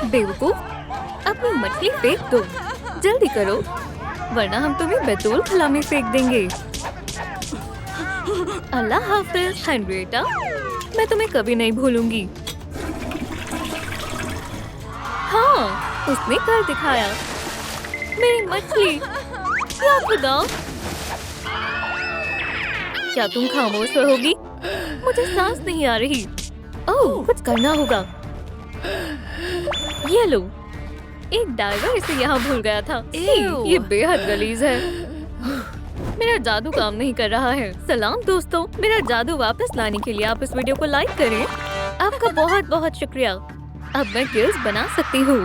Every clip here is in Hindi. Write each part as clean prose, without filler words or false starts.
बेवकूफ, अपनी मछली फेंक दो, जल्दी करो, वरना हम तुम्हें बैतूल खला में फेंक देंगे। अल्लाह हाफिज हेनरिएटा, मैं तुम्हें कभी नहीं भूलूंगी। हाँ, उसने कर दिखाया। मेरी मछली, या खुदा, क्या तुम खामोश रहोगी? मुझे सांस नहीं आ रही। ओह, कुछ करना होगा। ये लो, एक डाइवर इसे यहाँ भूल गया था। ये बेहद गलीज है। मेरा जादू काम नहीं कर रहा है। सलाम दोस्तों, मेरा जादू वापस लाने के लिए आप इस वीडियो को लाइक करें। आपका बहुत बहुत शुक्रिया। अब मैं गिल्स बना सकती हूँ।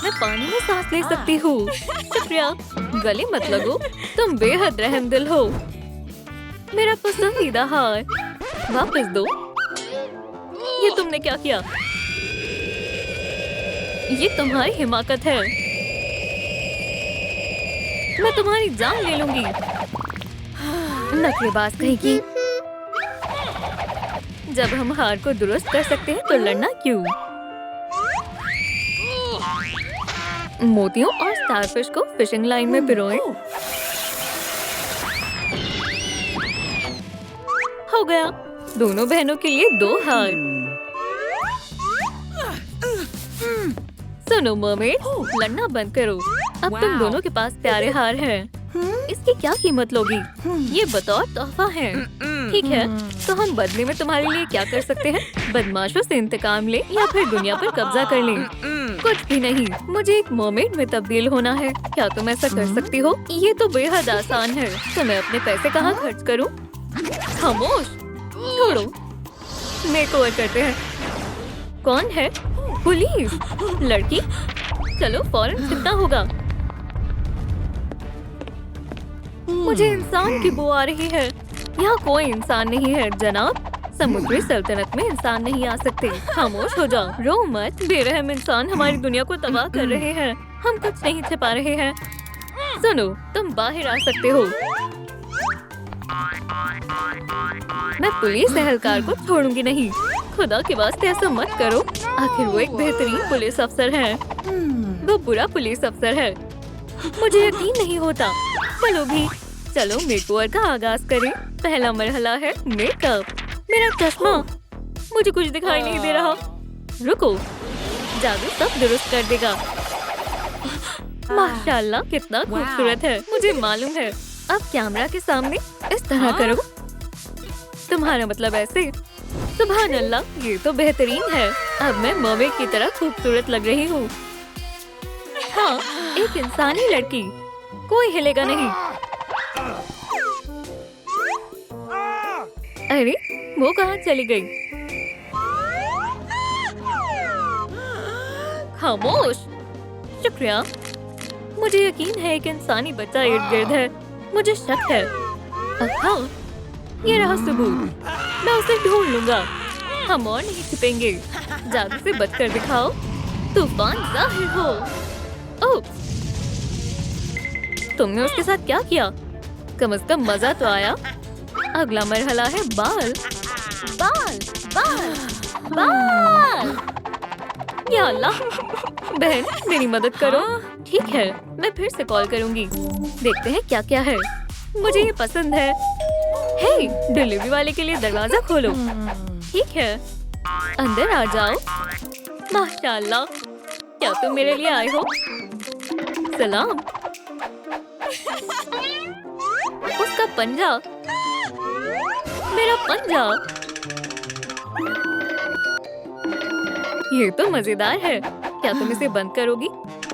मैं पानी में सांस ले सकती हूँ। शुक्रिया। गले मत लगो, तुम बेहद रहमदिल हो। मेरा पसंदीदा हार वापस दो। ये तुमने क्या किया? ये तुम्हारी हिमाकत है। मैं तुम्हारी जान ले लूंगी। नकलेबाज कहीं की। जब हम हार को दुरुस्त कर सकते हैं तो लड़ना क्यों? मोतियों और स्टारफिश को फिशिंग लाइन में पिरोएं। हो गया। दोनों बहनों के लिए 2 हार। सुनो मरमेड, लड़ना बंद करो। अब तुम दोनों के पास प्यारे हार हैं। इसकी क्या कीमत लोगी? ये बतौर तोहफा है। ठीक है, तो हम बदले में तुम्हारे लिए क्या कर सकते हैं? बदमाशों से इंतकाम ले या फिर दुनिया पर कब्जा कर ले? कुछ भी नहीं, मुझे एक मरमेड में तब्दील होना है। क्या तुम ऐसा कर सकती हो? ये तो बेहद आसान है। तो मैं अपने पैसे कहाँ खर्च करूँ? खामोश, छोड़ो, मेकओवर करते हैं। कौन है? पुलिस। लड़की, चलो फौरन कितना होगा? मुझे इंसान की बू आ रही है। यहाँ कोई इंसान नहीं है जनाब। समुद्री सल्तनत में इंसान नहीं आ सकते। खामोश हो जाओ, रो मत। बेरहम इंसान हमारी दुनिया को तबाह कर रहे हैं। हम कुछ नहीं छिपा रहे हैं। सुनो, तुम बाहर आ सकते हो। मैं पुलिस एहलकार को छोड़ूंगी नहीं। खुदा के वास्ते ऐसा मत करो। आखिर वो एक बेहतरीन पुलिस अफसर है। वो बुरा पुलिस अफसर है। मुझे यकीन नहीं होता। चलो भी, चलो मेकओवर का आगाज करें। पहला मरहला है मेकअप। मेरा चश्मा, मुझे कुछ दिखाई नहीं दे रहा। रुको, जादू सब दुरुस्त कर देगा। माशाल्लाह, कितना खूबसूरत है। मुझे मालूम है। अब कैमरा के सामने इस तरह करो। तुम्हारा मतलब ऐसे? सुभान अल्लाह, ये तो बेहतरीन है। अब मैं मरमेड की तरह खूबसूरत लग रही हूँ। हाँ, एक इंसानी लड़की। कोई हिलेगा नहीं। अरे, वो कहाँ चली गई? खामोश। शुक्रिया। मुझे यकीन है एक इंसानी बच्चा इर्द गिर्द है। मुझे शक है। हाँ, ये रहा सबूत। मैं उसे ढूंढ लूंगा। हम और नहीं छिपेंगे। जादू से बचकर दिखाओ। तूफान जाहिर हो। ओह, तुमने उसके साथ क्या किया? कम से कम मजा तो आया। अगला मरहला है बाल। बाल, बाल, बाल। या अल्लाह, बहन मेरी मदद करो। ठीक है, मैं फिर से कॉल करूंगी। देखते हैं क्या क्या है। मुझे ये पसंद है। हे, डिलीवरी वाले के लिए दरवाजा खोलो। ठीक है, अंदर आ जाओ। माशाल्लाह, क्या तुम मेरे लिए आए हो? सलाम। उसका पंजा, मेरा पंजा। ये तो मजेदार है। क्या तुम इसे बंद करोगी?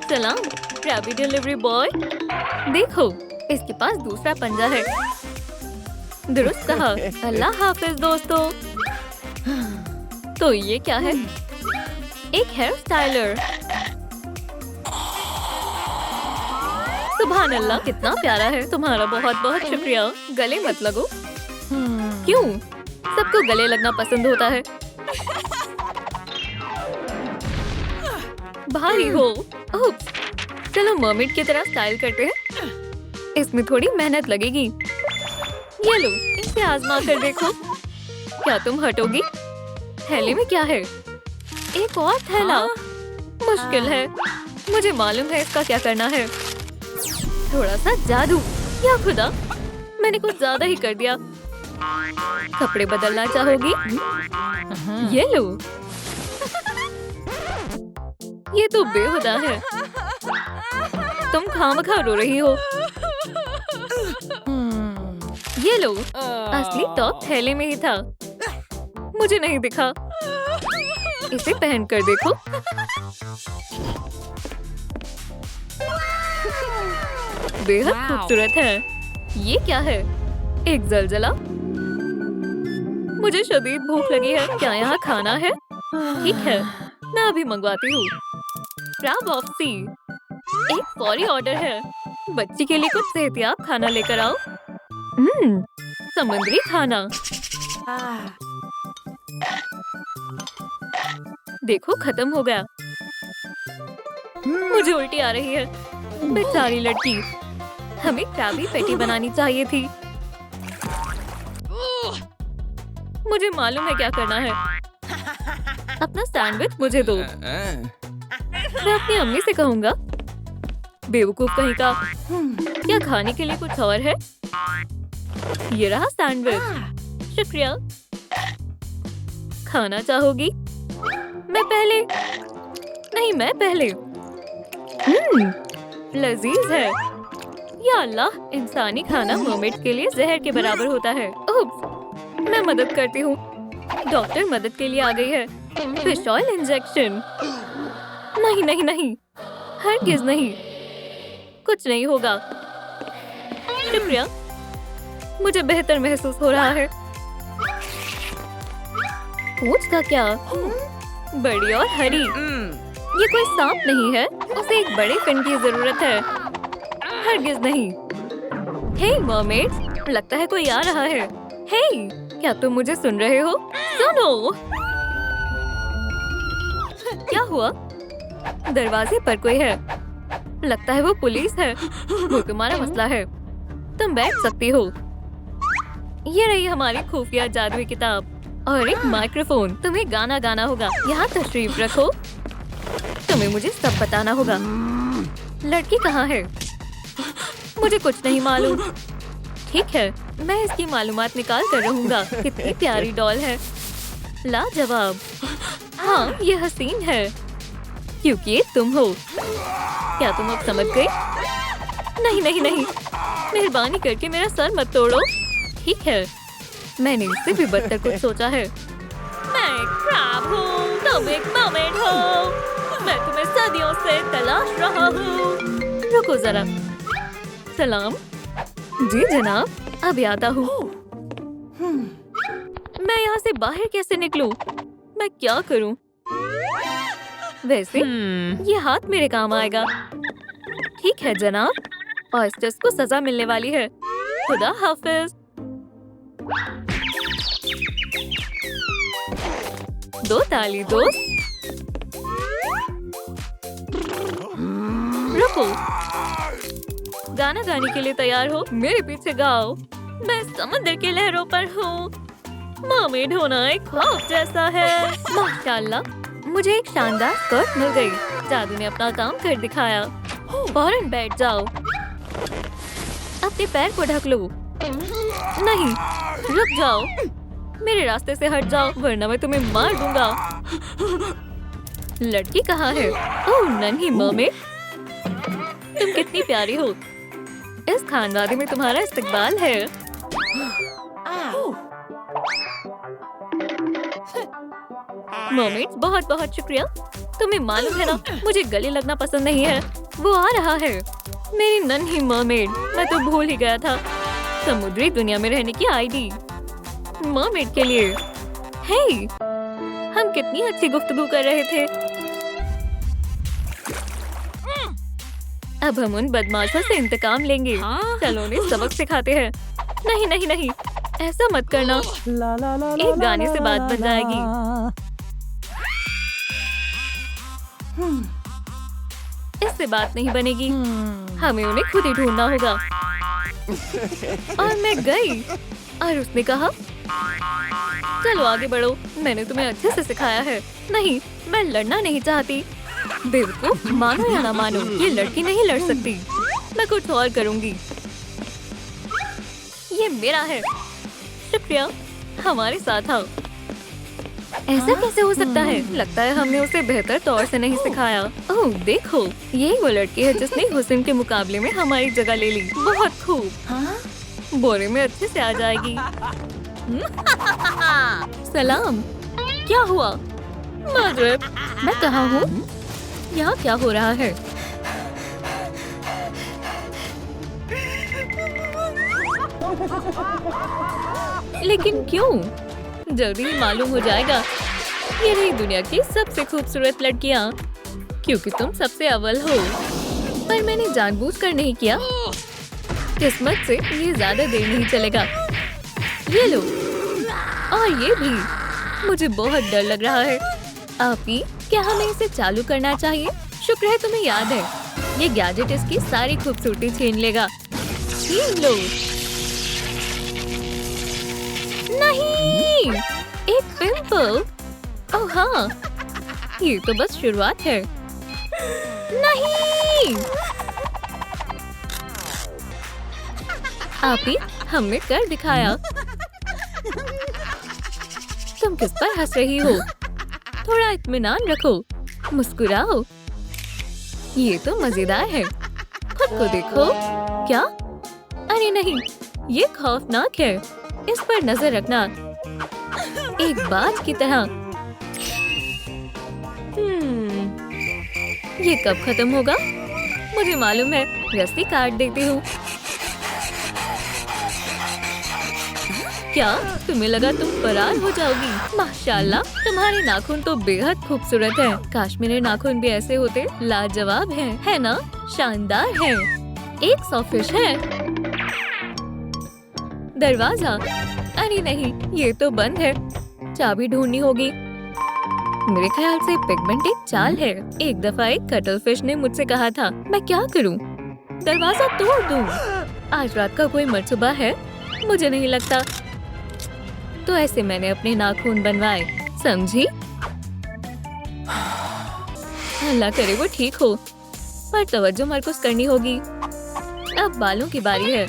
सलाम रैबी डिलीवरी बॉय। देखो, इसके पास दूसरा पंजा है। दुरुस्त कहा। अल्लाह हाफिज दोस्तों। तो ये क्या है? एक हेयर स्टाइलर। सुभान अल्लाह, कितना प्यारा है। तुम्हारा बहुत बहुत शुक्रिया। गले मत लगो। क्यों? सबको गले लगना पसंद होता है। भारी हो। ओह, चलो मरमेड की तरह स्टाइल करते हैं। इसमें थोड़ी मेहनत लगेगी। ये लो, इसे आजमा कर देखो। क्या तुम हटोगी? थैले में क्या है? एक और थैला। मुश्किल है। मुझे मालूम है इसका क्या करना है। थोड़ा सा जादू। या खुदा, मैंने कुछ ज्यादा ही कर दिया। कपड़े बदलना चाहोगी? ये लो। ये तो बेहुदा है। तुम खामखा रो रही हो। ये लो। असली टॉप थैले में ही था। मुझे नहीं दिखा। इसे पहन कर देखो। बेहद खूबसूरत है। ये क्या है? एक जलजला। मुझे शदीद भूख लगी है। क्या यहाँ खाना है? ठीक है, मैं अभी मंगवाती हूँ। क्रैब ऑफ सी। एक फौरी ऑर्डर है। बच्ची के लिए कुछ सेहतियाब खाना लेकर आओ। समुद्री खाना। देखो, खत्म हो गया। मुझे उल्टी आ रही है। बेचारी लड़की। हमें क्रैबी पैटी बनानी चाहिए थी। मुझे मालूम है क्या करना है। अपना सैंडविच मुझे दो। मैं अपनी अम्मी से कहूँगा। बेवकूफ कहीं का। क्या खाने के लिए कुछ और है? ये रहा सैंडविच। शुक्रिया। खाना चाहोगी? मैं पहले। नहीं, मैं पहले। लजीज है। या अल्लाह, इंसानी खाना मर्मेड के लिए जहर के बराबर होता है। मैं मदद करती हूँ। डॉक्टर मदद के लिए आ गई है। Fish oil injection. नहीं नहीं नहीं, हरगिज़ नहीं। कुछ नहीं होगा। शुक्रिया। मुझे बेहतर महसूस हो रहा है। पूंछ का क्या? बड़ी और हरी। ये कोई सांप नहीं है। उसे एक बड़े फिन की जरूरत है। हरगिज़ नहीं। हे मर्मेड्स, लगता है कोई आ रहा है। हे, क्या तुम मुझे सुन रहे हो? सुनो। क्या हुआ? दरवाजे पर कोई है। लगता है वो पुलिस है। वो तुम्हारा मसला है। तुम बैठ सकती हो। ये रही हमारी खुफिया जादुई किताब और एक माइक्रोफोन। तुम्हें गाना गाना होगा। यहाँ तशरीफ रखो। तुम्हें मुझे सब बताना होगा। लड़की कहाँ है? मुझे कुछ नहीं मालूम। ठीक है, मैं इसकी मालूमात निकाल कर रहूंगा। कितनी प्यारी डॉल है। लाजवाब। हाँ, ये हसीन है क्योंकि ये तुम हो। क्या तुम अब समझ गई? नहीं नहीं नहीं, मेहरबानी करके मेरा सर मत तोड़ो। ठीक है, मैंने इससे भी बदतर कुछ सोचा है। मैं एक क्रैब हूँ, तुम एक मर्मेड हो। मैं तुम्हें सदियों से तलाश रहा हूँ। रुको जरा। सलाम। जी जनाब, अभी आता हूँ। मैं यहाँ से बाहर कैसे निकलूं? मैं क्या करूं? वैसे ये हाथ मेरे काम आएगा। ठीक है जनाब, ऑयस्टर्स को सजा मिलने वाली है। खुदा हाफिज। दो ताली दोस्त। रुको। गाना गाने के लिए तैयार हो? मेरे पीछे गाओ। मैं समुद्र के लहरों पर हूँ। मर्मेड होना एक ख्वाब जैसा है। माशाल्लाह, मुझे एक शानदार स्कर्ट मिल गई। जादू ने अपना काम कर दिखाया। फौरन बैठ जाओ। अपने पैर को ढक लो। नहीं, रुक जाओ। मेरे रास्ते से हट जाओ वरना मैं तुम्हें मार दूंगा। लड़की कहाँ है? ओह नन्ही मर्मेड, तुम कितनी प्यारी हो। इस खानवादे में तुम्हारा इस्तकबाल है। मर्मेड्स, बहुत बहुत शुक्रिया। तुम्हें मालूम है ना, मुझे गले लगना पसंद नहीं है। वो आ रहा है। मेरी नन्ही मर्मेड, मैं तो भूल ही गया था। समुद्री दुनिया में रहने की आईडी मर्मेड के लिए। हे, हम कितनी अच्छी गुफ्तगू कर रहे थे। अब हम उन बदमाशों से इंतकाम लेंगे। चलो उन्हें सबक सिखाते हैं। नहीं नहीं नहीं, ऐसा मत करना। एक गाने से बात बन जाएगी। इससे बात नहीं बनेगी। हमें उन्हें खुद ही ढूंढना होगा। और मैं गई और उसने कहा चलो आगे बढ़ो, मैंने तुम्हें अच्छे से सिखाया है। नहीं, मैं लड़ना नहीं चाहती। बेवकूफ, मानो या ना मानो, ये लड़की नहीं लड़ सकती। मैं कुछ और करूंगी। ये मेरा है। शुक्रिया, हमारे साथ आओ। ऐसा कैसे हो सकता है? लगता है हमने उसे बेहतर तौर से नहीं सिखाया। ओह देखो, यही वो लड़की है जिसने हुस्न के मुकाबले में हमारी जगह ले ली। बहुत खूब। हाँ? बोरे में अच्छे से आ जाएगी। सलाम। क्या हुआ? माजरत, मैं कहाँ हूँ? यहाँ क्या हो रहा है? लेकिन क्यों? जल्दी ही मालूम हो जाएगा। ये रही दुनिया की सबसे खूबसूरत लड़कियाँ, क्योंकि तुम सबसे अव्वल हो। पर मैंने जानबूझकर नहीं किया। किस्मत से ये ज्यादा देर नहीं चलेगा। ये लो, और ये भी। मुझे बहुत डर लग रहा है। आपी, क्या हमें इसे चालू करना चाहिए? शुक्र है तुम्हें याद है। ये गैजेट इसकी सारी खूबसूरती छीन लेगा। छीन लो। नहीं, एक पिंपल। ओह हाँ, ये तो बस शुरुआत है। नहीं, आपी, हमने कर दिखाया। तुम किस पर हंस रही हो? थोड़ा इत्मीनान रखो, मुस्कुराओ। ये तो मजेदार है। खुद को देखो। क्या? अरे नहीं, ये खौफनाक है। इस पर नजर रखना, एक बाज की तरह। ये कब खत्म होगा? मुझे मालूम है, रस्सी काट देती हूँ। क्या तुम्हें लगा तुम फरार हो जाओगी? माशाल्लाह, तुम्हारे नाखून तो बेहद खूबसूरत है। काश मेरे नाखून भी ऐसे होते। लाजवाब हैं, है ना? शानदार है। 100 फिश है। दरवाजा? अरे नहीं, ये तो बंद है। चाबी ढूंढनी होगी। मेरे ख्याल से पिगमेंट एक चाल है। एक दफा एक कटल फिश ने मुझसे कहा था, मैं क्या करूं? दरवाजा तोड़ दूं? आज रात का कोई मंसूबा है? मुझे नहीं लगता। तो ऐसे मैंने अपने नाखून बनवाए, समझी? अल्लाह करे वो ठीक हो, पर तवज्जो मरकूज करनी होगी। अब बालों की बारी है।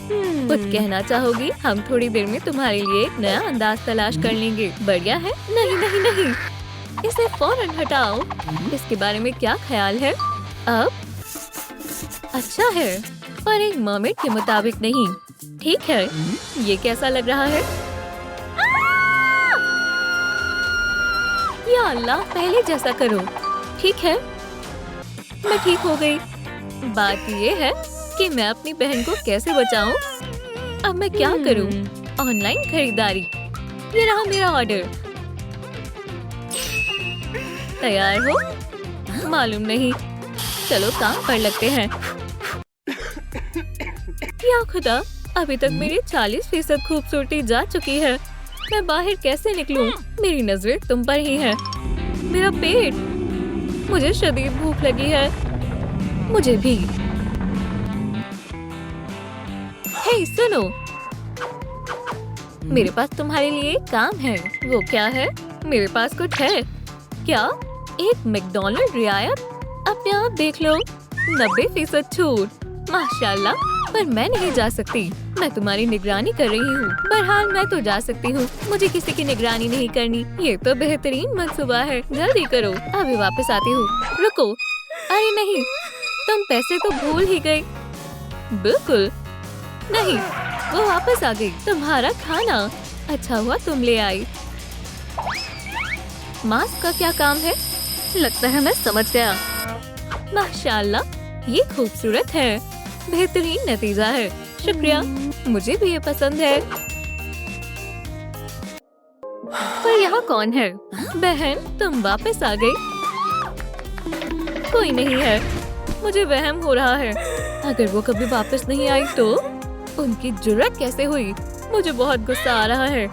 कुछ कहना चाहोगी? हम थोड़ी देर में तुम्हारे लिए एक नया अंदाज तलाश कर लेंगे। बढ़िया है? नहीं नहीं नहीं, इसे फौरन हटाओ। इसके बारे में क्या ख्याल है? अब अच्छा है, पर एक मर्मेड के मुताबिक नहीं। ठीक है, ये कैसा लग रहा है? या अल्लाह, पहले जैसा करो। ठीक है, मैं ठीक हो गई। बात ये है कि मैं अपनी बहन को कैसे बचाऊं? अब मैं क्या करूं? ऑनलाइन खरीदारी। ये रहा मेरा ऑर्डर। तैयार हो? मालूम नहीं। चलो काम पर लगते हैं। या खुदा, अभी तक मेरी 40% खूबसूरती जा चुकी है। मैं बाहर कैसे निकलूं? मेरी नजरें तुम पर ही है। मेरा पेट, मुझे शदीद भूख लगी है। मुझे भी। हे सुनो, मेरे पास तुम्हारे लिए एक काम है। वो क्या है? मेरे पास कुछ है। क्या? एक मैकडॉनल्ड रियायत? अपने आप देख लो, 90% छूट। माशाल्लाह, पर मैं नहीं जा सकती। मैं तुम्हारी निगरानी कर रही हूँ। बहरहाल मैं तो जा सकती हूँ। मुझे किसी की निगरानी नहीं करनी। ये तो बेहतरीन मंसूबा है। जल्दी करो, अभी वापस आती हूँ। रुको। अरे नहीं, तुम पैसे तो भूल ही गई। बिल्कुल नहीं, वो वापस आ गई। तुम्हारा खाना। अच्छा हुआ तुम ले आई। मास्क का क्या काम है? लगता है मैं समझ गया। माशाल्लाह, ये खूबसूरत है। बेहतरीन नतीजा है। शुक्रिया, मुझे भी ये पसंद है। पर यहाँ कौन है? बहन, तुम वापस आ गई। कोई नहीं है। मुझे वहम हो रहा है। अगर वो कभी वापस नहीं आई तो? उनकी जुर्रत कैसे हुई? मुझे बहुत गुस्सा आ रहा है।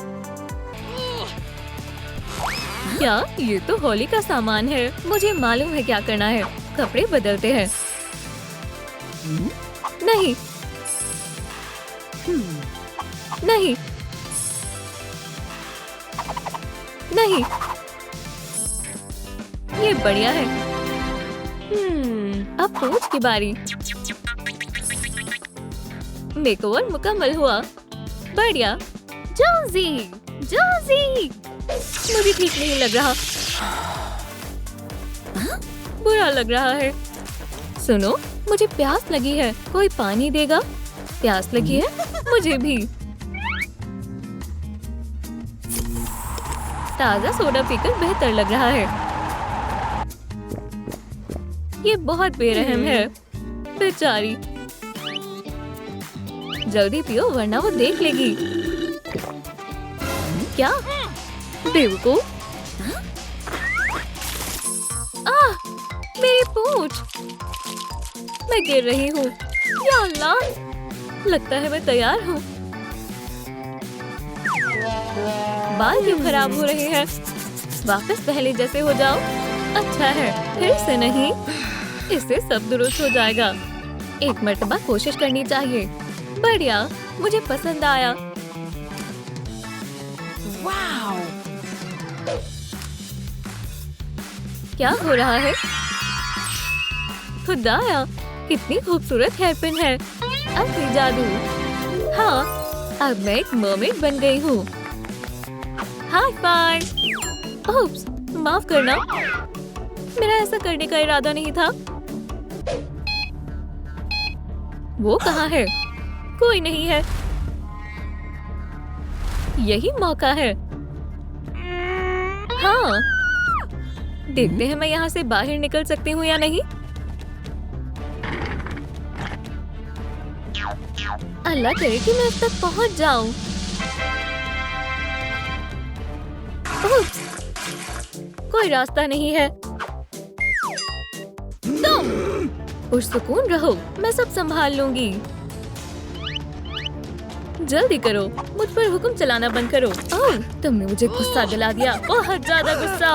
क्या? ये तो होली का सामान है। मुझे मालूम है क्या करना है। कपड़े बदलते हैं। नहीं नहीं, नहीं, ये बढ़िया है। अब पूछ की बारी। मेकओवर मुकम्मल हुआ। बढ़िया। जोजी, जोजी, मुझे ठीक नहीं लग रहा। बुरा लग रहा है। सुनो, मुझे प्यास लगी है। कोई पानी देगा? प्यास लगी है मुझे भी। ताजा सोडा पीकर बेहतर लग रहा है। ये बहुत बेरहम है। बेचारी। जल्दी पियो वरना वो देख लेगी। क्या? बेवकूफ। मेरी पूंछ। मैं गिर रही हूँ। या अल्लाह, लगता है मैं तैयार हूँ। बाल क्यों खराब हो रहे हैं? वापस पहले जैसे हो जाओ। अच्छा है, फिर से नहीं। इससे सब दुरुस्त हो जाएगा। एक मर्तबा कोशिश करनी चाहिए। बढ़िया, मुझे पसंद आया। वाओ! क्या हो रहा है? खुदाया, कितनी खूबसूरत हेयरपिन है। असली जादू। हाँ, अब मैं एक मर्मेड बन गई हूँ। High five. ओप्स, माफ करना। मेरा ऐसा करने का इरादा नहीं था। वो कहाँ है? कोई नहीं है। यही मौका है। हाँ, देखते हैं मैं यहाँ से बाहर निकल सकती हूँ या नहीं। अल्लाह करे कि मैं अब तक पहुँच जाऊँ। कोई रास्ता नहीं है। तुम पुरसुकून रहो, मैं सब संभाल लूंगी। जल्दी करो, मुझ पर हुक्म चलाना बंद करो। ओह, तुमने मुझे गुस्सा दिला दिया। बहुत ज्यादा गुस्सा।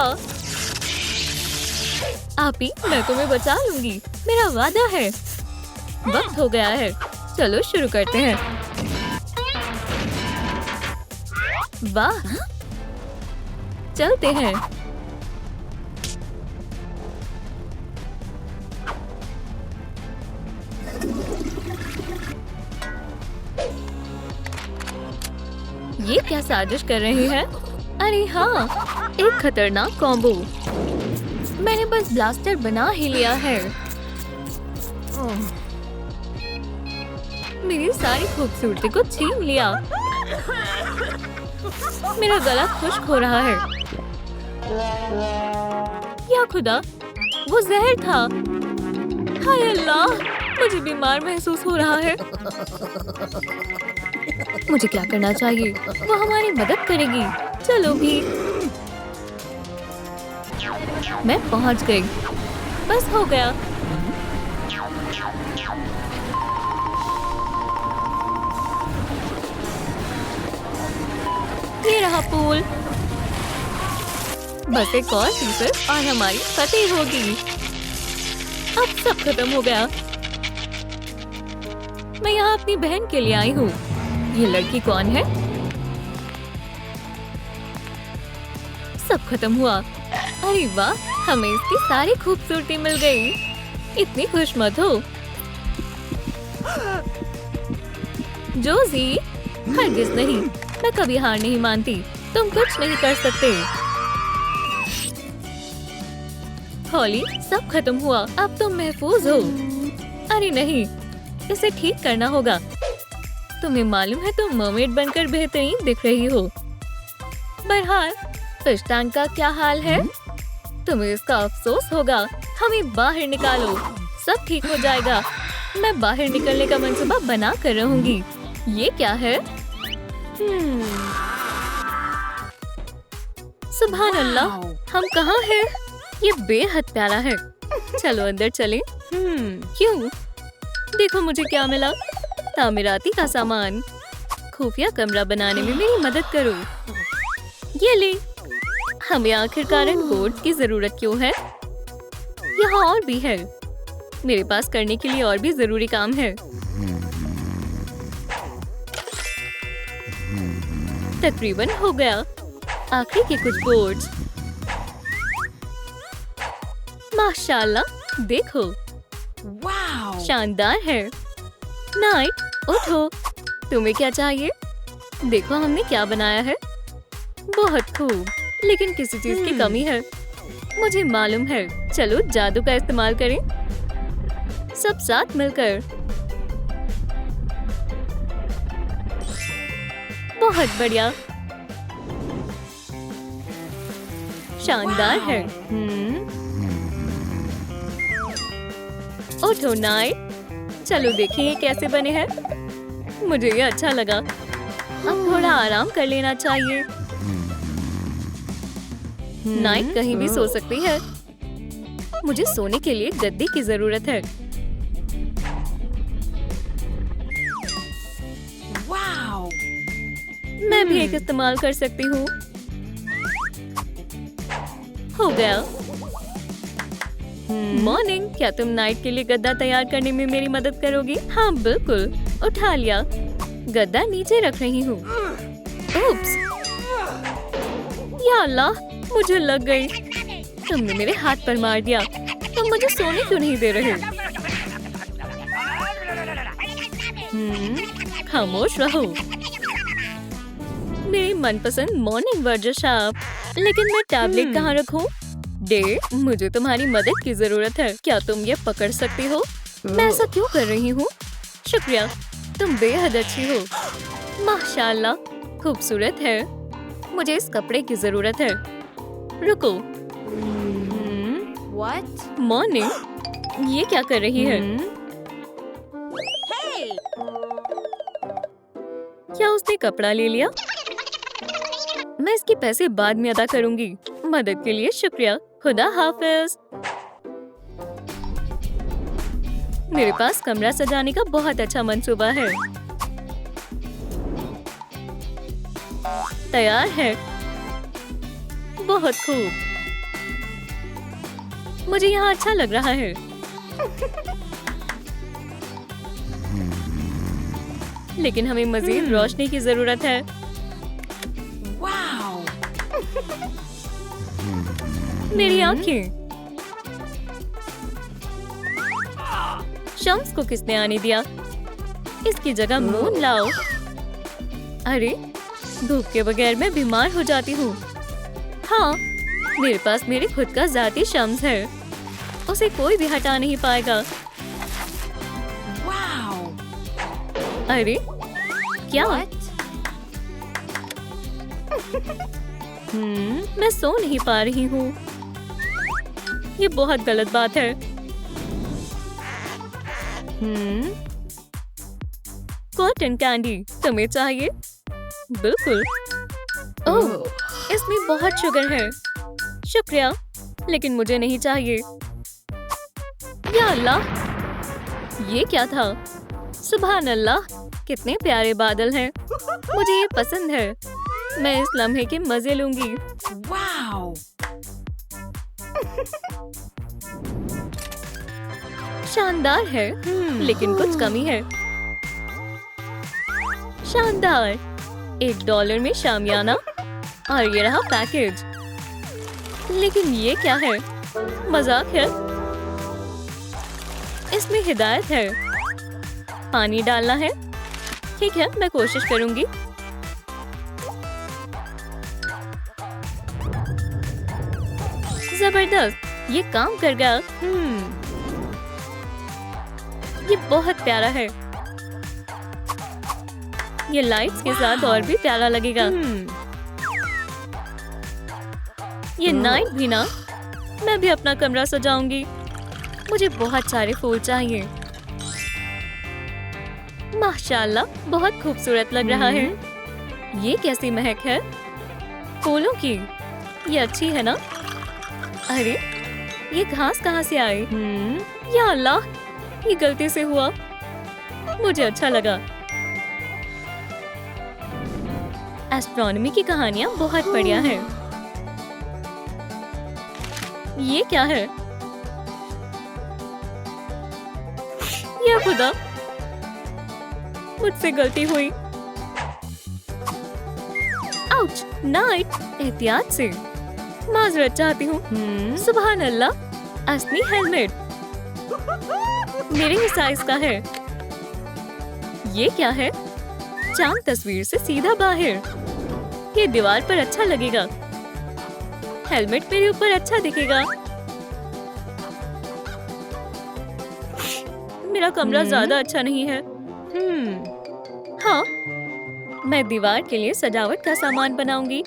आपी, मैं तुम्हें बचा लूंगी। मेरा वादा है। वक्त हो गया है। चलो शुरू करते हैं। वाह, चलते हैं। ये क्या साजिश कर रहे हैं? अरे हाँ, एक खतरनाक कॉम्बो। मैंने बस ब्लास्टर बना ही लिया है। मेरी सारी खूबसूरती को छीन लिया। मेरा गला खुश्क हो रहा है। या खुदा, वो जहर था। हाय अल्लाह, मुझे बीमार महसूस हो रहा है। मुझे क्या करना चाहिए? वो हमारी मदद करेगी। चलो भी। मैं पहुंच गई। बस हो गया। ये रहा पूल। बस एक और फीसद और हमारी फतेह होगी। अब सब खत्म हो गया। मैं यहाँ अपनी बहन के लिए आई हूँ। ये लड़की कौन है? सब खत्म हुआ। अरे वाह, हमें इसकी सारी खूबसूरती मिल गई। इतनी खुश मत हो। जोजी, हरगिज़ नहीं। मैं कभी हार नहीं मानती। तुम कुछ नहीं कर सकते। हॉली, सब खत्म हुआ। अब तुम महफूज हो। अरे नहीं, इसे ठीक करना होगा। तुम्हें मालूम है तुम मर्मेड बनकर बेहतरीन दिख रही हो। बहरहाल, फिश टैंक का क्या हाल है? तुम्हें इसका अफसोस होगा। हमें बाहर निकालो, सब ठीक हो जाएगा। मैं बाहर निकलने का मंसूबा बना कर रहूंगी। ये क्या है? सुभान अल्लाह, हम कहाँ हैं? ये बेहद प्यारा है। चलो अंदर चलें। क्यों? देखो मुझे क्या मिला। तामीराती का सामान। खुफिया कमरा बनाने में मेरी मदद करो। ये ले। हमें आखिरकार कोड की जरूरत क्यों है? यहाँ और भी है। मेरे पास करने के लिए और भी जरूरी काम है। तकरीबन हो गया। आखिरी के कुछ बोर्ड्स। माशाल्लाह, देखो शानदार है। नाइट, उठो। तुम्हें क्या चाहिए? देखो हमने क्या बनाया है। बहुत खूब, लेकिन किसी चीज की कमी है। मुझे मालूम है। चलो जादू का इस्तेमाल करें, सब साथ मिलकर। बहुत बढ़िया, शानदार है। उठो नाइट, चलो देखें ये कैसे बने हैं। मुझे ये अच्छा लगा। अब थोड़ा आराम कर लेना चाहिए। नाइट कहीं भी सो सकती है। मुझे सोने के लिए गद्दी की जरूरत है। मैं भी एक इस्तेमाल कर सकती हूँ। हो गया। मॉर्निंग, क्या तुम नाइट के लिए गद्दा तैयार करने में मेरी मदद करोगी? हाँ बिल्कुल, उठा लिया। गद्दा नीचे रख रही हूँ। उप्स, या अल्लाह, मुझे लग गई। तुमने मेरे हाथ पर मार दिया। तुम मुझे सोने क्यों नहीं दे रहे? खामोश रहो। मेरी मनपसंद मॉर्निंग वर्जिश आप। लेकिन मैं टैबलेट कहाँ रखूं? डे, मुझे तुम्हारी मदद की जरूरत है। क्या तुम ये पकड़ सकती हो? मैं ऐसा क्यों कर रही हूँ? शुक्रिया, तुम बेहद अच्छी हो। माशाल्लाह, खूबसूरत है। मुझे इस कपड़े की जरूरत है। रुको। मॉर्निंग, ये क्या कर रही है? क्या उसने कपड़ा ले लिया? मैं इसके पैसे बाद में अदा करूंगी। मदद के लिए शुक्रिया। खुदा हाफिज। मेरे पास कमरा सजाने का बहुत अच्छा मंसूबा है। तैयार है। बहुत खूब। मुझे यहाँ अच्छा लग रहा है। लेकिन हमें मजीद रोशनी की जरूरत है। मेरी आंखें। शम्स को किसने आने दिया? इसकी जगह मून लाओ। अरे, धूप के बगैर मैं बीमार हो जाती हूँ। हाँ, मेरे पास मेरे खुद का जाती शम्स है। उसे कोई भी हटा नहीं पाएगा। अरे, क्या? मैं सो नहीं पा रही हूँ। ये बहुत गलत बात है। कॉटन कैंडी तुम्हें चाहिए? बिल्कुल। ओह, इसमें बहुत शुगर है। शुक्रिया, लेकिन मुझे नहीं चाहिए। या अल्लाह, ये क्या था? सुभान अल्लाह, कितने प्यारे बादल हैं। मुझे ये पसंद है। मैं इस लम्हे के मजे लूंगी। वाओ! शानदार है, लेकिन कुछ कमी है। शानदार। $1 में शामियाना और ये रहा पैकेज। लेकिन ये क्या है? मजाक है। इसमें हिदायत है। पानी डालना है। ठीक है, मैं कोशिश करूंगी। जबरदस्त, ये काम कर गया। ये बहुत प्यारा है। ये लाइट्स के साथ और भी प्यारा लगेगा। ये नाइट भी ना। मैं भी अपना कमरा सजाऊंगी। मुझे बहुत सारे फूल चाहिए। माशाल्लाह, बहुत खूबसूरत लग रहा है। ये कैसी महक है? फूलों की। ये अच्छी है ना? अरे, ये घास कहाँ से आई? या अल्लाह, ये गलती से हुआ। मुझे अच्छा लगा। एस्ट्रोनॉमी की कहानियाँ बहुत बढ़िया हैं। ये क्या है? या खुदा, मुझसे गलती हुई। आउच! नाइट, एहतियात से। माजरत चाहती हूँ। सुभान अल्लाह, असली हेलमेट मेरे ही साइज का है। ये क्या है? चांद तस्वीर से सीधा बाहर। ये दीवार पर अच्छा लगेगा। हेलमेट मेरे ऊपर अच्छा दिखेगा। मेरा कमरा ज्यादा अच्छा नहीं है। हाँ, मैं दीवार के लिए सजावट का सामान बनाऊंगी।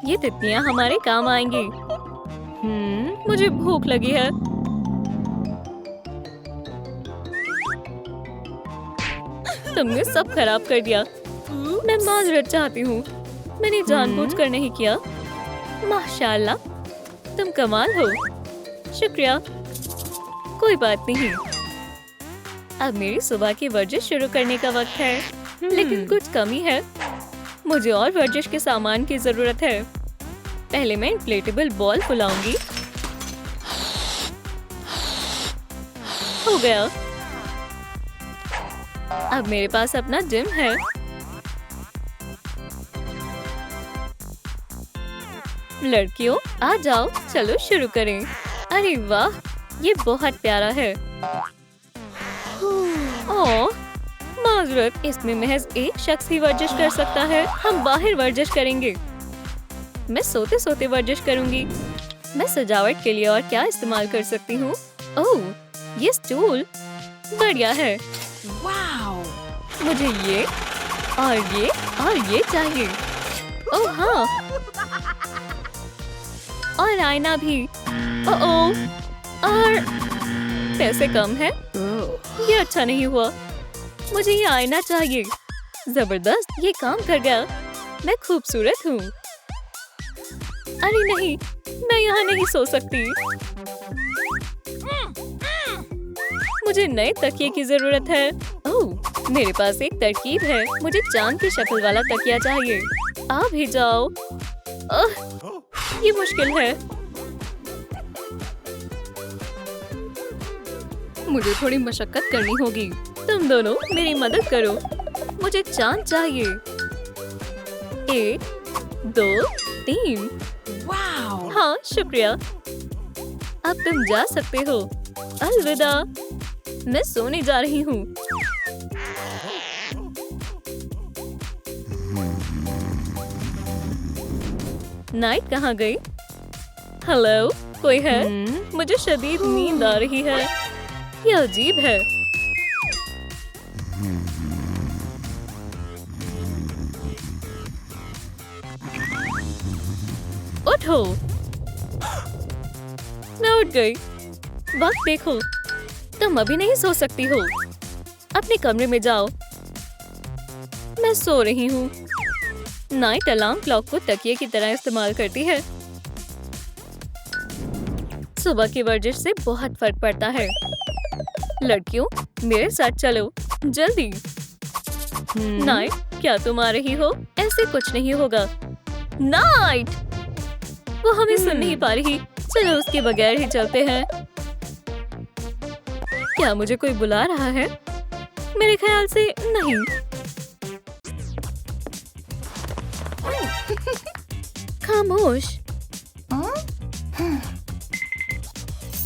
ये तितलियां हमारे काम आएंगी। मुझे भूख लगी है। तुमने सब खराब कर दिया। मैं माजरत चाहती हूँ। मैंने जानबूझकर नहीं किया। माशाल्लाह, तुम कमाल हो। शुक्रिया। कोई बात नहीं। अब मेरी सुबह की वर्जिश शुरू करने का वक्त है। लेकिन कुछ कमी है। मुझे और वर्जिश के सामान की जरूरत है। पहले मैं इन्फ्लेटेबल बॉल फुलाऊंगी। हो गया। अब मेरे पास अपना जिम है। लड़कियों, आ जाओ, चलो शुरू करें। अरे वाह, ये बहुत प्यारा है। ओह, माजरत, इसमें महज एक शख्स ही वर्जिश कर सकता है। हम बाहर वर्जिश करेंगे। मैं सोते सोते वर्जिश करूंगी। मैं सजावट के लिए और क्या इस्तेमाल कर सकती हूँ? ओह, ये स्टूल बढ़िया है। मुझे ये और ये चाहिए। ओह हाँ, और आईना भी। ओह, और पैसे कम है। ये अच्छा नहीं हुआ। मुझे ये आईना चाहिए। जबरदस्त, ये काम कर गया। मैं खूबसूरत हूँ। अरे नहीं, मैं यहाँ नहीं सो सकती। मुझे नए तकिए की जरूरत है। ओह, मेरे पास एक तरकीब है। मुझे चांद की शक्ल वाला तकिया चाहिए। आ भी जाओ। ये मुश्किल है। मुझे थोड़ी मशक्कत करनी होगी। तुम दोनों मेरी मदद करो। मुझे चांद चाहिए। 1, 2, 3। हाँ, शुक्रिया। अब तुम जा सकते हो। अलविदा। मैं सोने जा रही हूँ। नाइट कहाँ गई? हेलो, कोई है? मुझे शदीद नींद आ रही है। ये अजीब है। उठो। मैं उठ गई। वक्त देखो। तुम अभी नहीं सो सकती हो। अपने कमरे में जाओ। मैं सो रही हूँ। नाइट अलार्म क्लॉक को तकिए की तरह इस्तेमाल करती है। सुबह की वर्जिश से बहुत फर्क पड़ता है। लड़कियों, मेरे साथ चलो, जल्दी। नाइट, क्या तुम आ रही हो? ऐसे कुछ नहीं होगा। नाइट, वो हमें सुन नहीं पा रही। चलो उसके बगैर ही चलते हैं। क्या मुझे कोई बुला रहा है? मेरे ख्याल से नहीं। खामोश।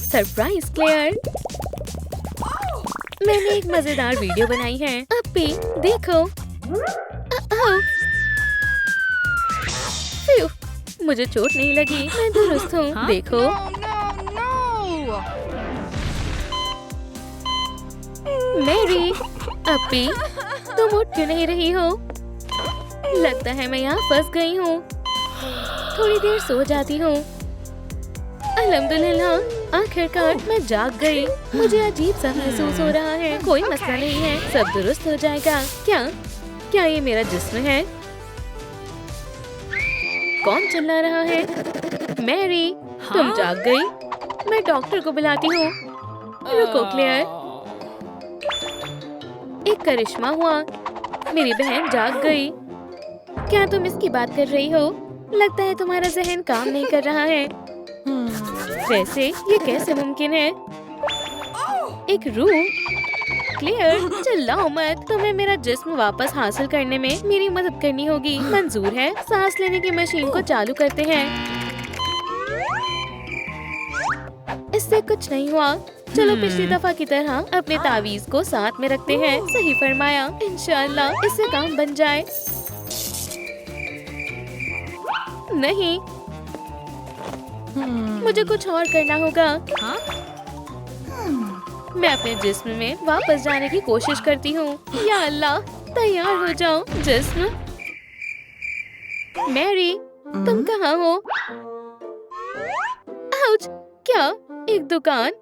Surprise clear. मैंने एक मजेदार वीडियो बनाई है। अपी, देखो। मुझे चोट नहीं लगी। मैं दुरुस्त हूँ। देखो। मैरी, अपी, तुम उठ क्यों नहीं रही हो? लगता है मैं यहाँ फंस गई हूँ। थोड़ी देर सो जाती हूँ। अल्हम्दुलिल्लाह, आखिरकार मैं जाग गई। मुझे अजीब सा महसूस हो रहा है। कोई मसला नहीं है, सब दुरुस्त हो जाएगा। क्या ये मेरा जिस्म है? कौन चिल्ला रहा है? मैरी, तुम जाग गई? मैं डॉक्टर को बुलाती हूँ। रुको क्लेयर। एक करिश्मा हुआ। मेरी बहन जाग गई। क्या तुम इसकी बात कर रही हो? लगता है तुम्हारा जहन काम नहीं कर रहा है। वैसे ये कैसे मुमकिन है? एक रूह? क्लियर, चिल्लाओ मत। तुम्हें मेरा जिस्म वापस हासिल करने में मेरी मदद करनी होगी। मंजूर है। सांस लेने की मशीन को चालू करते हैं। इससे कुछ नहीं हुआ। चलो पिछली दफा की तरह अपने तावीज को साथ में रखते हैं। सही फरमाया। इंशाल्लाह इससे काम बन जाए। नहीं, मुझे कुछ और करना होगा। मैं अपने जिस्म में वापस जाने की कोशिश करती हूँ। या अल्लाह, तैयार हो जाओ जिस्म। मैरी, तुम कहाँ हो? आउच! क्या? एक दुकान?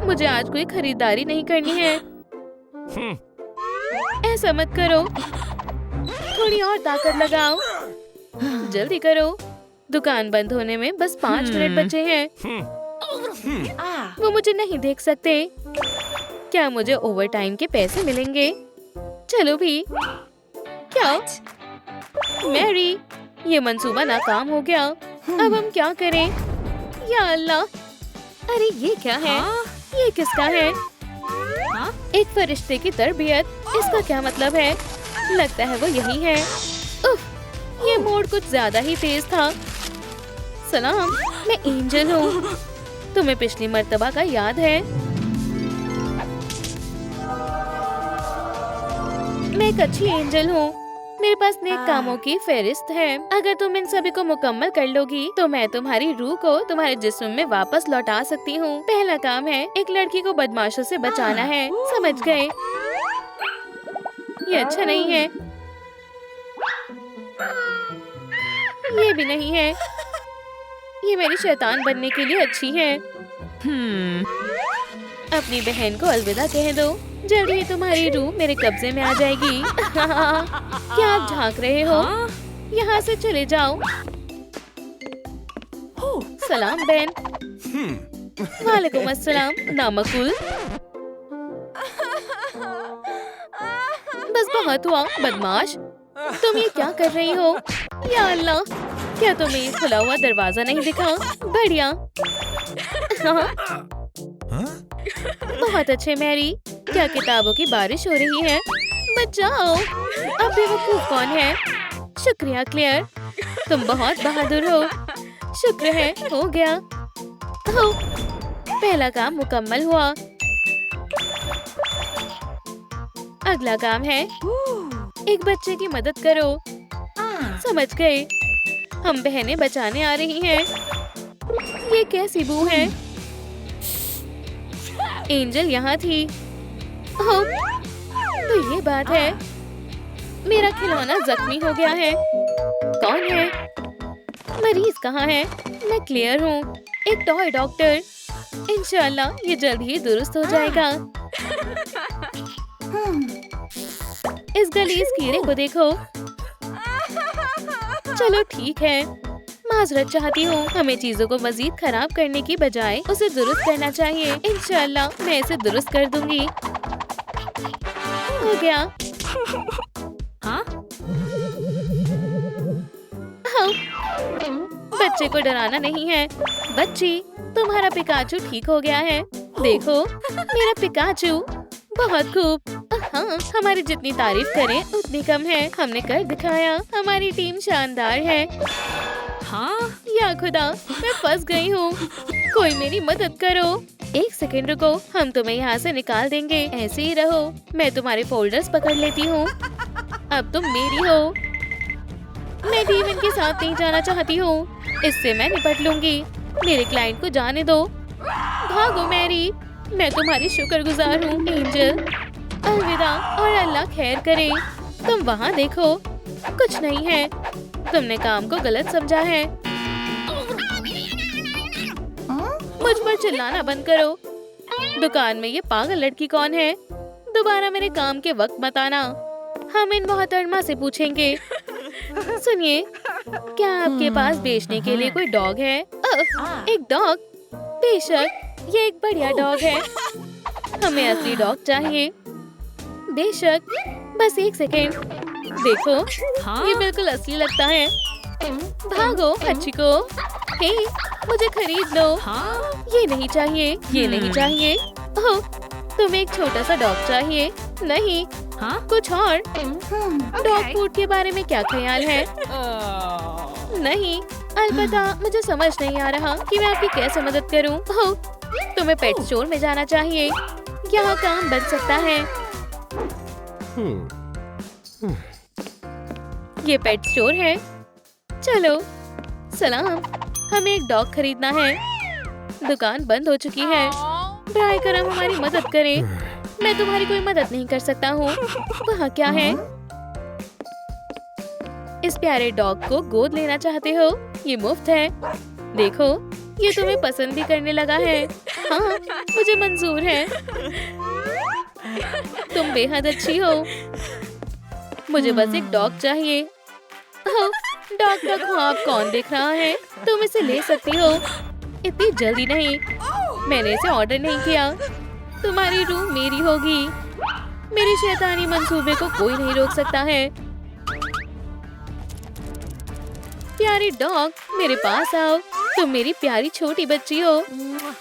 मुझे आज कोई खरीदारी नहीं करनी है। ऐसा मत करो। थोड़ी और ताकत लगाओ। जल्दी करो। दुकान बंद होने में बस 5 मिनट बचे हैं। वो मुझे नहीं देख सकते। क्या मुझे ओवर टाइम के पैसे मिलेंगे? चलो भी। क्या? मैरी, ये मंसूबा नाकाम हो गया। अब हम क्या करें? या अल्लाह! अरे ये क्या है? ये किसका है? एक फरिश्ते की तरबियत। इसका क्या मतलब है? लगता है वो यही है। उफ, ये मोड़ कुछ ज्यादा ही तेज था। सलाम, मैं एंजल हूँ। तुम्हें पिछली मर्तबा का याद है? मैं एक अच्छी एंजल हूँ। मेरे पास नेक कामों की फहरिस्त है। अगर तुम इन सभी को मुकम्मल कर लोगी तो मैं तुम्हारी रूह को तुम्हारे जिस्म में वापस लौटा सकती हूँ। पहला काम है एक लड़की को बदमाशों से बचाना है। समझ गए? ये अच्छा नहीं है। ये भी नहीं है। ये मेरी शैतान बनने के लिए अच्छी है। अपनी बहन को अलविदा कह दो। जल्दी ही तुम्हारी रूह मेरे कब्जे में आ जाएगी। क्या आप झांक रहे हो? यहाँ से चले जाओ। सलाम बहन। वालेकुम अस्सलाम नामकुल। बस बहुत हुआ बदमाश। तुम ये क्या कर रही हो? या अल्लाह, क्या तुम्हें ये खुला हुआ दरवाजा नहीं दिखा? बढ़िया। बहुत अच्छे मैरी। क्या किताबों की बारिश हो रही है? बचाओ। अब बेवकूफ कौन है? शुक्रिया क्लेयर, तुम बहुत बहादुर हो। शुक्र है, हो गया। हो, पहला काम मुकम्मल हुआ। अगला काम है एक बच्चे की मदद करो। समझ गए? हम बहनें बचाने आ रही हैं। ये कैसी बू है? एंजल यहाँ थी। ओह, तो ये बात है। मेरा खिलौना जख्मी हो गया है। कौन है? मरीज कहाँ है? मैं क्लियर हूँ, एक टॉय डॉक्टर। इंशाल्लाह ये जल्द ही दुरुस्त हो जाएगा। इस गलीज कीड़े को देखो। चलो ठीक है, माजरत चाहती हूँ। हमें चीजों को मजीद खराब करने की बजाय उसे दुरुस्त करना चाहिए। इंशाल्लाह मैं इसे दुरुस्त कर दूंगी। हो गया। हाँ? बच्चे को डराना नहीं है। बच्ची, तुम्हारा पिकाचू ठीक हो गया है। देखो, मेरा पिकाचू। बहुत खूब। हाँ, हमारी जितनी तारीफ करें उतनी कम है। हमने कर दिखाया। हमारी टीम शानदार है। हाँ? या खुदा, मैं फंस गई हूँ। कोई मेरी मदद करो। एक सेकंड रुको, हम तुम्हें यहाँ से निकाल देंगे। ऐसे ही रहो, मैं तुम्हारे फोल्डर्स पकड़ लेती हूँ। अब तुम मेरी हो। मैं टीम इनके साथ नहीं जाना चाहती हूँ। इससे मैं निपट लूंगी। मेरे क्लाइंट को जाने दो। भागो मैरी, मैं तुम्हारी शुक्रगुजार हूँ एंजल। अलविदा और अल्लाह खैर करे। तुम वहाँ देखो, कुछ नहीं है। तुमने काम को गलत समझा है। मुझ पर चिल्लाना बंद करो। दुकान में ये पागल लड़की कौन है? दोबारा मेरे काम के वक्त मत आना। हम इन मोहतरमा से पूछेंगे। सुनिए, क्या आपके पास बेचने के लिए कोई डॉग है? एक डॉग? बेशक, ये एक बढ़िया डॉग है। हमें असली डॉग चाहिए। बेशक, बस एक सेकेंड। देखो, ये बिल्कुल असली लगता है। भागो अच्छी को। हे, मुझे खरीद लो। ये नहीं चाहिए, ये नहीं चाहिए। ओह, तुम्हें एक छोटा सा डॉग चाहिए? नहीं, हाँ कुछ और। डॉग फूड के बारे में क्या ख्याल है? नहीं, अलबत्ता मुझे समझ नहीं आ रहा कि मैं आपकी कैसे मदद करूं। ओह, तुम्हें पेट स्टोर में जाना चाहिए। यहाँ काम बन सकता है। ये पेट स्टोर है। चलो, सलाम। हमें एक डॉग खरीदना है। दुकान बंद हो चुकी है। बराए करम हमारी मदद करें। मैं तुम्हारी कोई मदद नहीं कर सकता हूँ। वहाँ क्या है? इस प्यारे डॉग को गोद लेना चाहते हो? ये मुफ्त है। देखो, ये तुम्हें पसंद भी करने लगा है। हाँ, मुझे मंजूर है। तुम बेहद अच्छी हो। मुझे बस एक डॉग चाहिए। ओह, डॉग का ख्वाब कौन देख रहा है? तुम इसे ले सकती हो। इतनी जल्दी नहीं। मैंने इसे ऑर्डर नहीं किया। तुम्हारी रूह मेरी होगी। मेरी शैतानी मंसूबे को कोई नहीं रोक सकता है। प्यारी डॉग, मेरे पास आओ। तुम मेरी प्यारी छोटी बच्ची हो।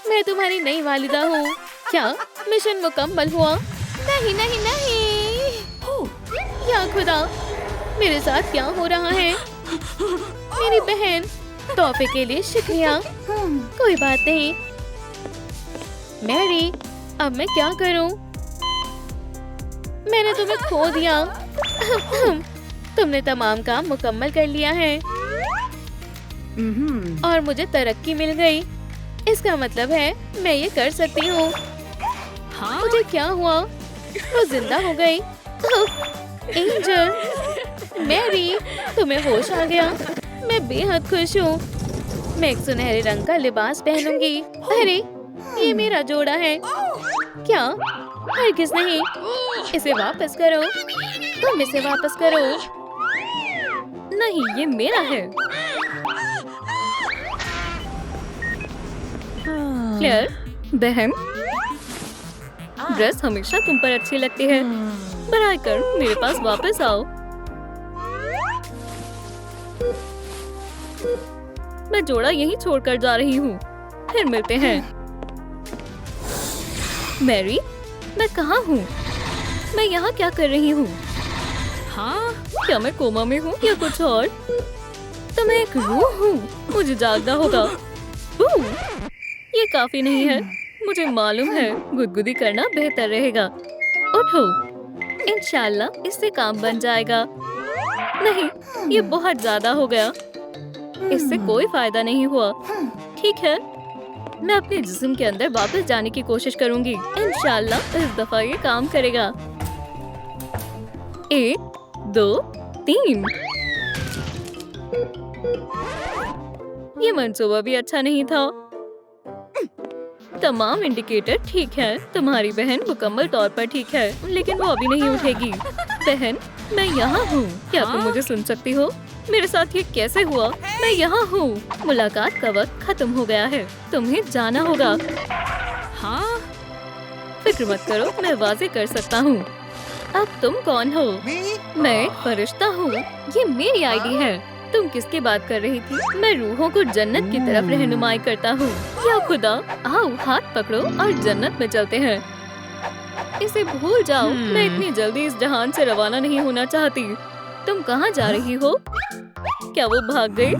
मैं तुम्हारी नई वालिदा हूँ। क्या मिशन मुकम्मल हुआ? नहीं नहीं नहीं। या खुदा, मेरे साथ क्या हो रहा है? मेरी बहन, तोहफे के लिए शुक्रिया। कोई बात नहीं। मैरी, अब मैं क्या करूं? मैंने तुम्हें खो दिया। तुमने तमाम काम मुकम्मल कर लिया है और मुझे तरक्की मिल गई। इसका मतलब है मैं ये कर सकती हूँ। हाँ? मुझे क्या हुआ? वो जिंदा हो गई। एंजल, मैरी, तुम्हें होश आ गया। मैं बेहद खुश हूँ। मैं एक सुनहरे रंग का लिबास पहनूंगी। अरे, ये मेरा जोड़ा है। क्या? हरगिज़ नहीं। इसे वापस करो। तुम इसे वापस करो। नहीं, ये मेरा है। क्लेयर, बहन, ड्रेस हमेशा तुम पर अच्छी लगती है। बराए कर मेरे पास वापस आओ। मैं जोड़ा यहीं छोड़कर जा रही हूँ। फिर मिलते हैं। मैरी, मैं कहाँ हूँ? मैं यहाँ क्या कर रही हूँ? हाँ, क्या मैं कोमा में हूँ या कुछ और? तो मैं एक रूह हूँ। मुझे जागना होगा। ये काफी नहीं है। मुझे मालूम है, गुदगुदी करना बेहतर रहेगा। उठो, इंशाल्लाह इससे काम बन जाएगा। नहीं, ये बहुत ज्यादा हो गया। इससे कोई फायदा नहीं हुआ। ठीक है, मैं अपने जिस्म के अंदर वापस जाने की कोशिश करूंगी। इंशाल्लाह इस दफा ये काम करेगा। 1, 2, 3। ये मंसूबा भी अच्छा नहीं था। तमाम इंडिकेटर ठीक है। तुम्हारी बहन मुकम्मल तौर पर ठीक है, लेकिन वो अभी नहीं उठेगी। बहन, मैं यहाँ हूँ। क्या तुम मुझे सुन सकती हो? मेरे साथ ये कैसे हुआ? मैं यहाँ हूँ। मुलाकात का वक्त खत्म हो गया है। तुम्हें जाना होगा। हाँ, फिक्र मत करो, मैं वाज़ेह कर सकता हूँ। अब तुम कौन हो? मैं एक फरिश्ता हूँ। ये मेरी आईडी है। तुम किसकी बात कर रही थी? मैं रूहों को जन्नत की तरफ रहनुमाई करता हूँ। या खुदा, आओ हाथ पकड़ो और जन्नत में चलते हैं। इसे भूल जाओ। मैं इतनी जल्दी इस जहान से रवाना नहीं होना चाहती। तुम कहाँ जा रही हो? क्या वो भाग गई?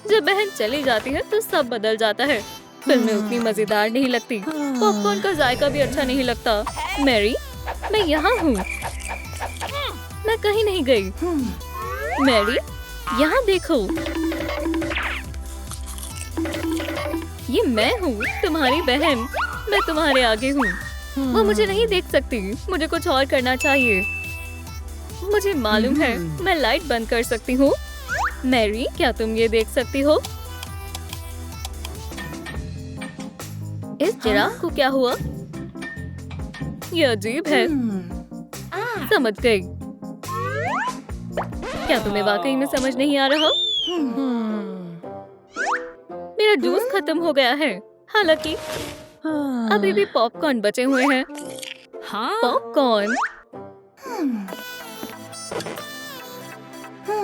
जब बहन चली जाती है तो सब बदल जाता है। फिल्में उतनी मजेदार नहीं लगती। पॉपकॉर्न का जायका भी अच्छा नहीं लगता। मैरी, मैं यहाँ हूँ। मैं कहीं नहीं गई। मैरी, यहाँ देखो। ये मैं हूँ, तुम्हारी बहन। मैं तुम्हारे आगे हूँ। वो मुझे नहीं देख सकती। मुझे कुछ और करना चाहिए। मुझे मालूम है, मैं लाइट बंद कर सकती हूँ। मैरी, क्या तुम ये देख सकती हो? इस चिराग को क्या हुआ? ये अजीब है। समझ गई। क्या तुम्हें वाकई में समझ नहीं आ रहा? मेरा जूस खत्म हो गया है। हालांकि अभी भी पॉपकॉर्न बचे हुए हैं। हाँ, पॉपकॉर्न।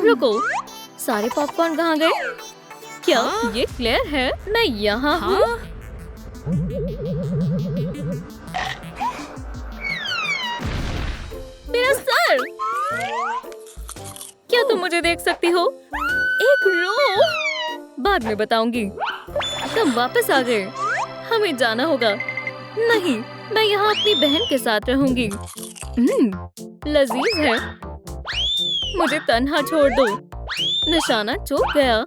रुको, सारे पॉपकॉर्न कहाँ गए? क्या ये क्लेयर है? मैं यहाँ हूँ। क्या तुम मुझे देख सकती हो? एक रो। बाद में बताऊंगी। तुम वापस आ गए। हमें जाना होगा। नहीं, मैं यहाँ अपनी बहन के साथ रहूंगी। लजीज है। मुझे तन्हा छोड़ दो। निशाना चूक गया।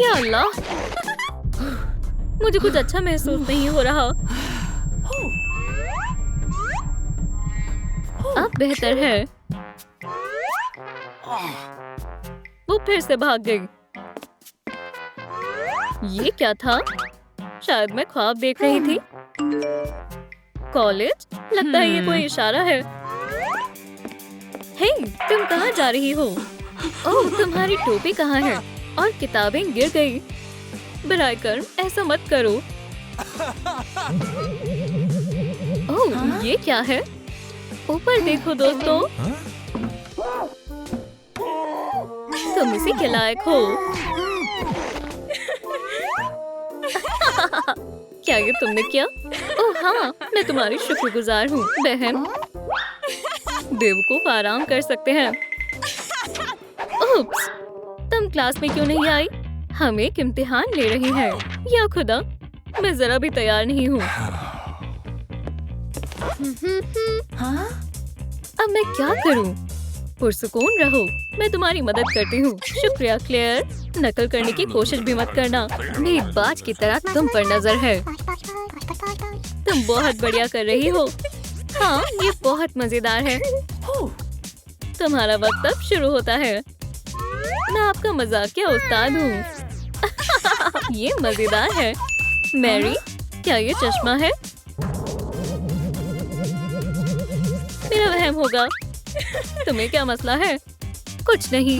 या अल्लाह, मुझे कुछ अच्छा महसूस नहीं हो रहा। अब बेहतर है। वो फिर से भाग गई। ये क्या था? शायद मैं ख्वाब देख रही थी। कॉलेज? लगता है ये कोई इशारा है। हे, तुम कहाँ जा रही हो? ओह, तुम्हारी टोपी कहाँ है? और किताबें गिर गई। बराए कर ऐसा मत करो। ओह, ये क्या है? ऊपर देखो दोस्तों। तुम इसी के लायक हो। क्या ये तुमने किया? ओह हाँ, मैं तुम्हारी शुक्रगुजार हूँ बहन। बेवकूफ आराम कर सकते हैं। उप्स, तुम क्लास में क्यों नहीं आई? हम एक इम्तिहान ले रही हैं। या खुदा, मैं जरा भी तैयार नहीं हूँ। अब मैं क्या करूँ? पुरसुकून रहो, मैं तुम्हारी मदद करती हूँ। शुक्रिया क्लेयर। नकल करने की कोशिश भी मत करना। मेरी बाज की तरह तुम पर नजर है। तुम बहुत बढ़िया कर रही हो। हाँ, ये बहुत मजेदार है। तुम्हारा वक्त अब शुरू होता है। मैं आपका मजाकिया उस्ताद हूँ। ये मजेदार है। मैरी, क्या ये चश्मा है? मेरा वहम होगा। तुम्हें क्या मसला है? कुछ नहीं।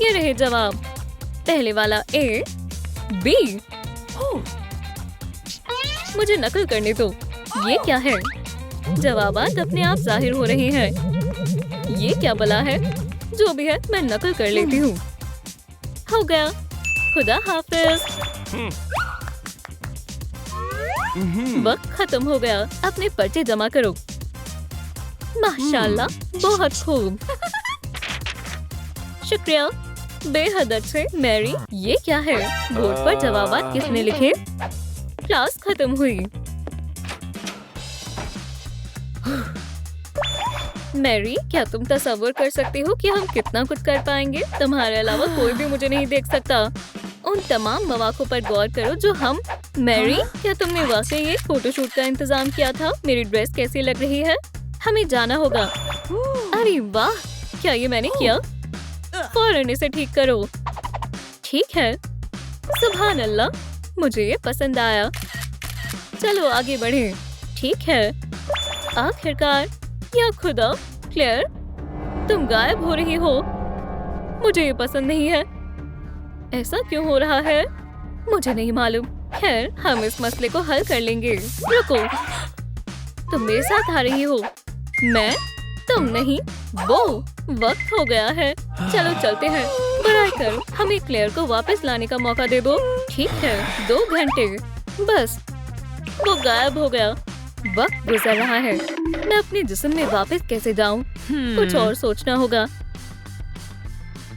ये रहे जवाब। पहले वाला ए, बी। मुझे नकल करने दो। ये क्या है? जवाबात अपने आप जाहिर हो रहे हैं। ये क्या बला है? जो भी है, मैं नकल कर लेती हूँ। हो गया। खुदा हाफिज। वक्त खत्म हो गया। अपने पर्चे जमा करो। माशाल्लाह, बहुत खूब। शुक्रिया। बेहद अच्छे मैरी। ये क्या है? बोर्ड पर जवाबात किसने लिखे? क्लास खत्म हुई। मैरी, क्या तुम तसव्वुर कर सकती हो कि हम कितना कुछ कर पाएंगे? तुम्हारे अलावा कोई भी मुझे नहीं देख सकता। उन तमाम मौकों पर गौर करो जो हम। मैरी, क्या तुमने वाकई एक फोटोशूट का इंतजाम किया था? मेरी ड्रेस कैसी लग रही है? हमें जाना होगा। अरे वाह, क्या ये मैंने किया? फौरन इसे ठीक करो। ठीक है। सुभान अल्लाह, मुझे ये पसंद आया। चलो आगे बढ़ें। ठीक है। आखिरकार। या खुदा, क्लेयर, तुम गायब हो रही हो। मुझे ये पसंद नहीं है। ऐसा क्यों हो रहा है? मुझे नहीं मालूम। खैर, हम इस मसले को हल कर लेंगे। रुको, तुम मेरे साथ आ रही हो। मैं? तुम नहीं। वो वक्त हो गया है। चलो चलते हैं। बराए कर हमें क्लेयर को वापस लाने का मौका दे दो। ठीक है, 2 घंटे बस। वो गायब हो गया। वक्त गुजर रहा है। मैं अपने जिस्म में वापस कैसे जाऊं? कुछ और सोचना होगा।